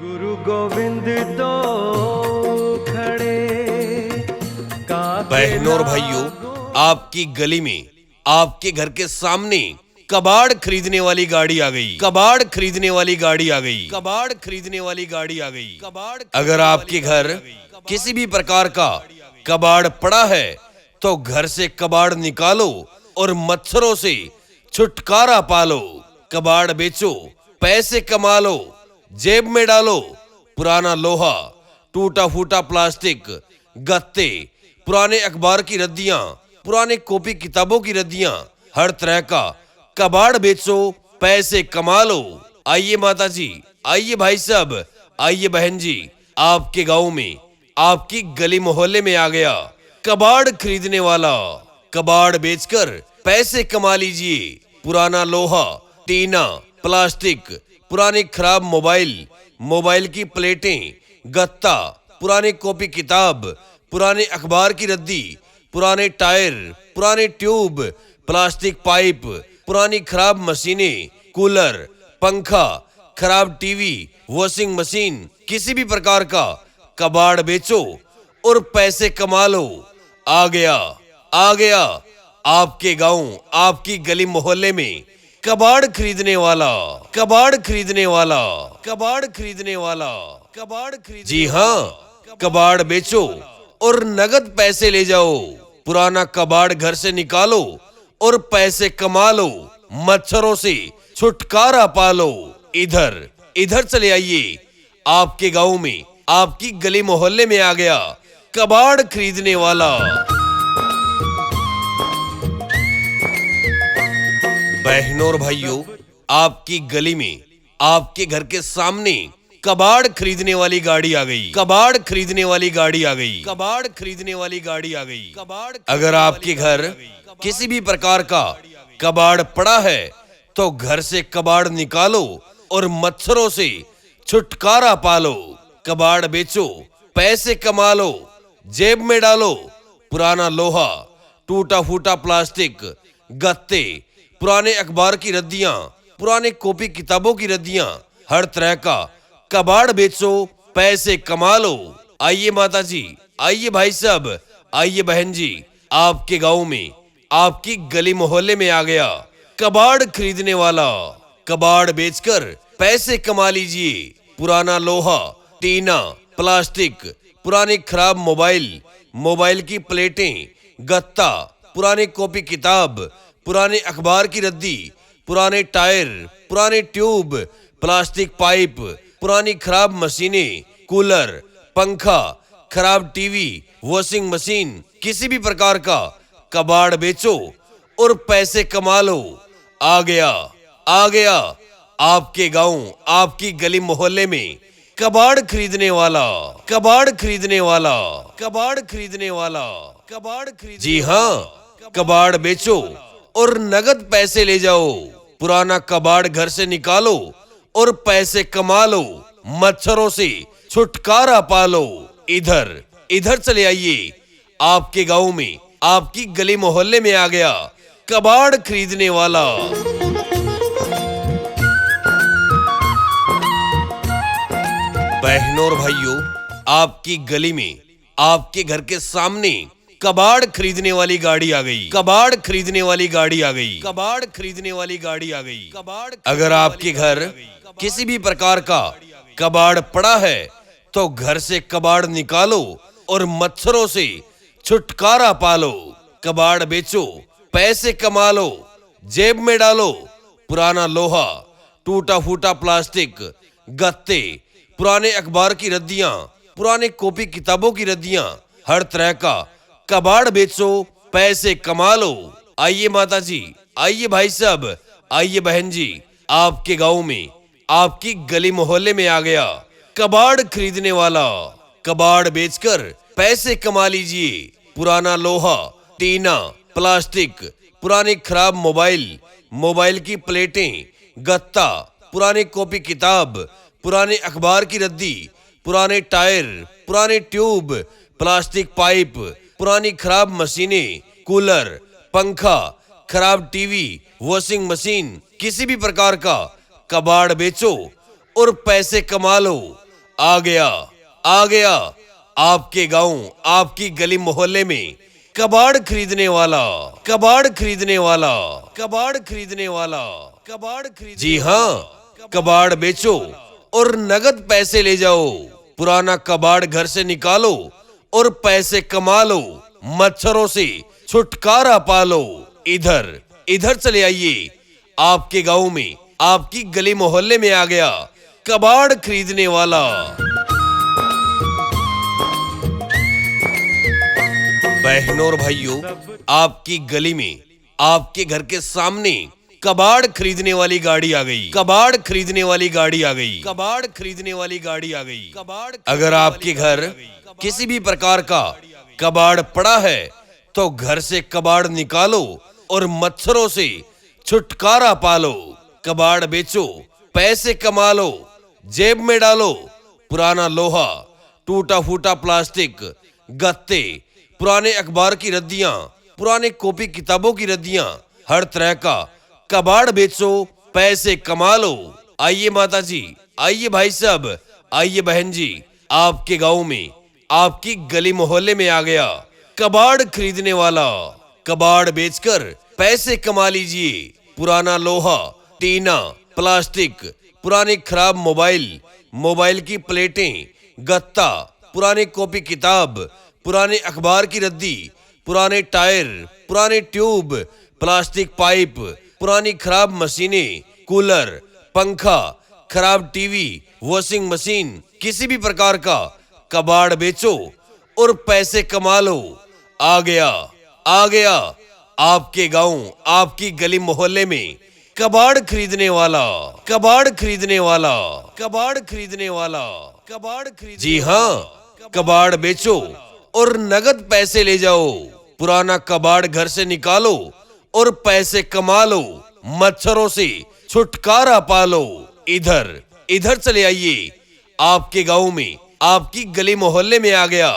गुरु गोविंद तो खड़े बहनों और भाइयों, आपकी गली में, आपके घर के सामने कबाड़ खरीदने वाली गाड़ी आ गई। कबाड़ खरीदने वाली गाड़ी आ गई। कबाड़ खरीदने वाली गाड़ी आ गई। कबाड़ अगर आपके घर किसी भी प्रकार का कबाड़ पड़ा है तो घर से कबाड़ निकालो और मच्छरों से छुटकारा पालो। कबाड़ बेचो, पैसे कमा लो, जेब में डालो। पुराना लोहा, टूटा फूटा प्लास्टिक, गत्ते, पुराने अखबार की रद्दियां, पुराने कॉपी किताबों की रद्दियां, हर तरह का कबाड़ बेचो, पैसे कमा लो। आइए माता जी, आइए भाई साहब, आइए बहन जी, आपके गांव में, आपकी गली मोहल्ले में आ गया कबाड़ खरीदने वाला। कबाड़ बेचकर पैसे कमा लीजिए। पुराना लोहा, टीना, प्लास्टिक, पुरानी खराब मोबाइल, मोबाइल की प्लेटें, गत्ता, पुरानी कॉपी किताब, पुराने अखबार की रद्दी, पुराने टायर, पुराने ट्यूब, प्लास्टिक पाइप, पुरानी खराब मशीनें, कूलर, पंखा, खराब टीवी, वॉशिंग मशीन, किसी भी प्रकार का कबाड़ बेचो और पैसे कमा लो। आ गया आपके गांव, आपकी गली मोहल्ले में कबाड़ खरीदने वाला। कबाड़ खरीदने वाला। कबाड़ खरीदने वाला। कबाड़ खरीद जी हाँ, कबाड़ बेचो और नगद पैसे ले जाओ। पुराना कबाड़ घर से निकालो और पैसे कमा लो। मच्छरों से छुटकारा पालो। इधर चले आइए, आपके गांव में, आपकी गली मोहल्ले में आ गया कबाड़ खरीदने वाला। बहनों और भाइयों, आपकी गली में, आपके घर के सामने कबाड़ खरीदने वाली गाड़ी आ गई। कबाड़ खरीदने वाली गाड़ी आ गई। कबाड़ खरीदने वाली गाड़ी आ गई। कबाड़ अगर आपके घर किसी भी प्रकार का कबाड़ पड़ा है तो घर से कबाड़ निकालो और मच्छरों से छुटकारा पालो। कबाड़ बेचो, पैसे कमा लो, जेब में डालो। पुराना लोहा, टूटा फूटा प्लास्टिक, गत्ते, पुराने अखबार की रद्दियां, पुराने कॉपी किताबों की रद्दियां, हर तरह का कबाड़ बेचो, पैसे कमा लो। आइए माता जी, आइए भाई साहब, आइए बहन जी, आपके गांव में, आपकी गली मोहल्ले में आ गया कबाड़ खरीदने वाला। कबाड़ बेचकर पैसे कमा लीजिए। पुराना लोहा, टीना, प्लास्टिक, पुरानी खराब मोबाइल, मोबाइल की प्लेटें, गत्ता, पुरानी कॉपी किताब, पुराने अखबार की रद्दी, पुराने टायर, पुराने ट्यूब, प्लास्टिक पाइप, पुरानी खराब मशीनें, कूलर, पंखा, खराब टीवी, वॉशिंग मशीन, किसी भी प्रकार का कबाड़ बेचो और पैसे कमा लो। आ गया आपके गांव, आपकी गली मोहल्ले में कबाड़ खरीदने वाला। कबाड़ खरीदने वाला। कबाड़ खरीदने वाला। कबाड़ खरीद जी हाँ, कबाड़ बेचो और नगद पैसे ले जाओ। पुराना कबाड़ घर से निकालो और पैसे कमा लो। मच्छरों से छुटकारा पालो। इधर चले आइए, आपके गांव में, आपकी गली मोहल्ले में आ गया कबाड़ खरीदने वाला। बहनों और भाइयों, आपकी गली में, आपके घर के सामने कबाड़ खरीदने वाली गाड़ी आ गई। कबाड़ खरीदने वाली गाड़ी आ गई। कबाड़ खरीदने वाली गाड़ी आ गई। कबाड़ अगर आपके घर किसी भी प्रकार का कबाड़ पड़ा है तो घर से कबाड़ निकालो और मच्छरों से छुटकारा पालो। कबाड़ बेचो, पैसे कमा लो, जेब में डालो। पुराना लोहा, टूटा फूटा प्लास्टिक, गत्ते, पुराने अखबार की रद्दियां, पुराने कॉपी किताबों की रद्दियां, हर तरह का कबाड़ बेचो, पैसे कमा लो। आइए माता जी, आइए भाई साहब, आइए बहन जी, आपके गांव में, आपकी गली मोहल्ले में आ गया कबाड़ खरीदने वाला। कबाड़ बेचकर पैसे कमा लीजिए। पुराना लोहा, टीना, प्लास्टिक, पुरानी खराब मोबाइल, मोबाइल की प्लेटें, गत्ता, पुरानी कॉपी किताब, पुराने अखबार की रद्दी, पुराने टायर, पुराने ट्यूब, प्लास्टिक पाइप, पुरानी खराब मशीनें, कूलर, पंखा, खराब टीवी, वॉशिंग मशीन, किसी भी प्रकार का कबाड़ बेचो और पैसे कमा लो। आ गया आपके गांव, आपकी गली मोहल्ले में कबाड़ खरीदने वाला, कबाड़ खरीदने वाला, कबाड़ खरीदने वाला, कबाड़ खरीद। जी हाँ, कबाड़ बेचो और नगद पैसे ले जाओ। पुराना कबाड़ घर से निकालो और पैसे कमा लो। मच्छरों से छुटकारा पालो। इधर इधर चले आइए। आपके गांव में, आपकी गली मोहल्ले में आ गया कबाड़ खरीदने वाला। बहनों और भाइयों, आपकी गली में, आपके घर के सामने कबाड़ खरीदने वाली गाड़ी आ गई। कबाड़ खरीदने वाली गाड़ी आ गई। कबाड़ खरीदने वाली गाड़ी आ गई। कबाड़। अगर आपके घर किसी भी प्रकार का कबाड़ पड़ा है तो घर से कबाड़ निकालो और मच्छरों से छुटकारा पालो। कबाड़ बेचो, पैसे कमा लो, जेब में डालो। पुराना लोहा, टूटा फूटा प्लास्टिक, गत्ते, पुराने अखबार की रद्दियां, पुराने कॉपी किताबों की रद्दियां, हर तरह का कबाड़ बेचो, पैसे कमा लो। आइए माता जी, आइए भाई साहब, आइए बहन जी, आपके गांव में, आपकी गली मोहल्ले में आ गया कबाड़ खरीदने वाला। कबाड़ बेचकर पैसे कमा लीजिए। पुराना लोहा, टीना, प्लास्टिक, पुराने खराब मोबाइल, मोबाइल की प्लेटें, गत्ता, पुराने कॉपी किताब, पुराने अखबार की रद्दी, पुराने टायर, पुराने ट्यूब, प्लास्टिक पाइप, पुरानी खराब मशीनें, कूलर, पंखा, खराब टीवी, वॉशिंग मशीन, किसी भी प्रकार का कबाड़ बेचो और पैसे कमा लो। आ गया आपके गांव, आपकी गली मोहल्ले में कबाड़ खरीदने वाला, कबाड़ खरीदने वाला, कबाड़ खरीदने वाला, कबाड़ खरीद। जी हाँ, कबाड़ बेचो और नगद पैसे ले जाओ। पुराना कबाड़ घर से निकालो और पैसे कमा लो। मच्छरों से छुटकारा पालो। इधर इधर चले आइए। आपके गांव में, आपकी गली मोहल्ले में आ गया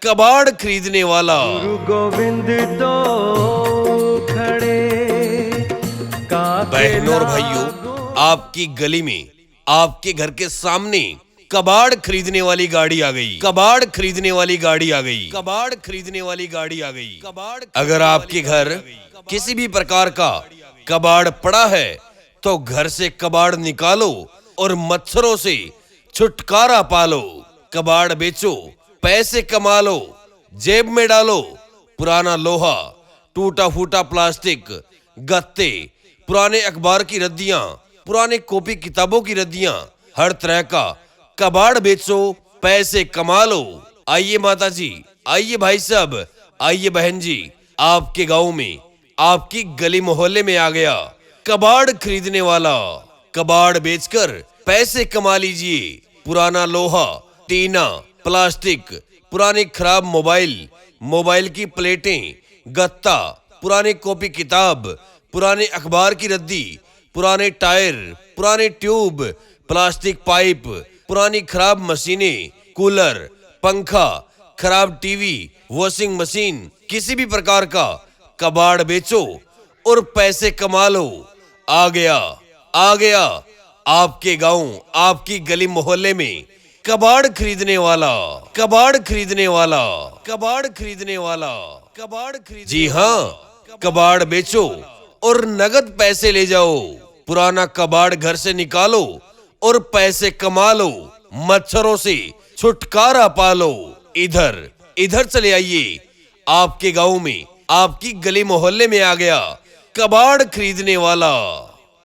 कबाड़ खरीदने वाला। गुरु गोविंद तो खड़े। बहनों और भाइयों, आपकी गली में, आपके घर के सामने कबाड़ खरीदने वाली गाड़ी आ गई। कबाड़ खरीदने वाली गाड़ी आ गई। कबाड़ खरीदने वाली गाड़ी आ गई। कबाड़। अगर आपके घर किसी भी प्रकार का कबाड़ पड़ा है तो घर से कबाड़ निकालो और मच्छरों से छुटकारा पालो। कबाड़ बेचो, पैसे कमा लो, जेब में डालो। पुराना लोहा, टूटा फूटा प्लास्टिक, गत्ते, पुराने अखबार की रद्दियां, पुराने कॉपी किताबों की रद्दियां, हर तरह का कबाड़ बेचो, पैसे कमा लो। आइए माता जी, आइए भाई साहब, आइए बहन जी, आपके गांव में, आपकी गली मोहल्ले में आ गया कबाड़ खरीदने वाला। कबाड़ बेचकर पैसे कमा लीजिए। पुराना लोहा, टीना, प्लास्टिक, पुराने खराब मोबाइल, मोबाइल की प्लेटें, गत्ता, पुराने कॉपी किताब, पुराने अखबार की रद्दी, पुराने टायर, पुराने ट्यूब, प्लास्टिक पाइप, पुरानी खराब मशीनें, कूलर, पंखा, खराब टीवी, वॉशिंग मशीन, किसी भी प्रकार का कबाड़ बेचो और पैसे कमा लो। आ गया आपके गांव, आपकी गली मोहल्ले में कबाड़ खरीदने वाला, कबाड़ खरीदने वाला, कबाड़ खरीदने वाला, कबाड़ खरीद। जी हाँ, कबाड़ बेचो और नगद पैसे ले जाओ। पुराना कबाड़ घर से निकालो और पैसे कमा लो। मच्छरों से छुटकारा पालो। इधर इधर चले आइए। आपके गांव में, आपकी गली मोहल्ले में आ गया कबाड़ खरीदने वाला।